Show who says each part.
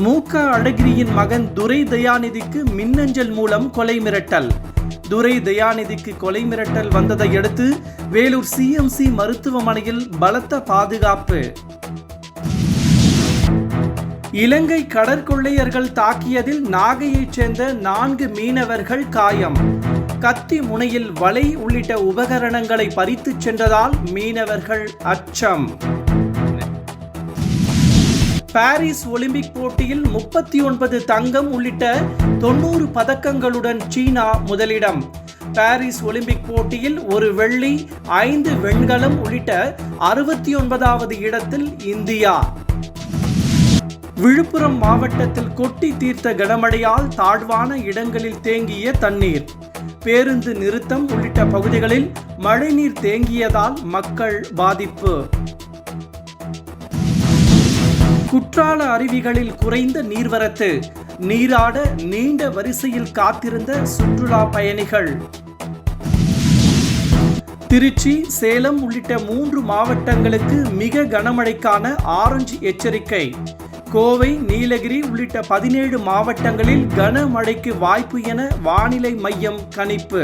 Speaker 1: மூக அழகிரியின் மகன் துரை தயாநிதிக்கு மின்னஞ்சல் மூலம் கொலை மிரட்டல். துரை தயாநிதிக்கு கொலை மிரட்டல் வந்ததை அடுத்து வேலூர் சிஎம்சி மருத்துவமனையில் பலத்த பாதுகாப்பு. இலங்கை கடற்கொள்ளையர்கள் தாக்கியதில் நாகையைச் சேர்ந்த 4 மீனவர்கள் காயம். கத்தி முனையில் வலை உள்ளிட்ட உபகரணங்களை பறித்துச் சென்றதால் மீனவர்கள் அச்சம். பாரிஸ் ஒலிம்பிக் போட்டியில் 39 தங்கம் உள்ளிட்ட 90 பதக்கங்களுடன் சீனா முதலிடம். பாரிஸ் ஒலிம்பிக் போட்டியில் 1 வெள்ளி 5 வெண்கலம் உள்ளிட்ட 69வது இடத்தில் இந்தியா. விழுப்புரம் மாவட்டத்தில் கொட்டி தீர்த்த கனமழையால் தாழ்வான இடங்களில் தேங்கிய தண்ணீர். பேருந்து நிறுத்தம் உள்ளிட்ட பகுதிகளில் மழைநீர் தேங்கியதால் மக்கள் பாதிப்பு. குற்றால அருவிகளில் குறைந்த நீர்வரத்து. நீராட நீண்ட வரிசையில் காத்திருந்த சுற்றுலா பயணிகள். திருச்சி, சேலம் உள்ளிட்ட 3 மாவட்டங்களுக்கு மிக கனமழைக்கான ஆரஞ்சு எச்சரிக்கை. கோவை, நீலகிரி உள்ளிட்ட 17 மாவட்டங்களில் கனமழைக்கு வாய்ப்பு என வானிலை மையம் கணிப்பு.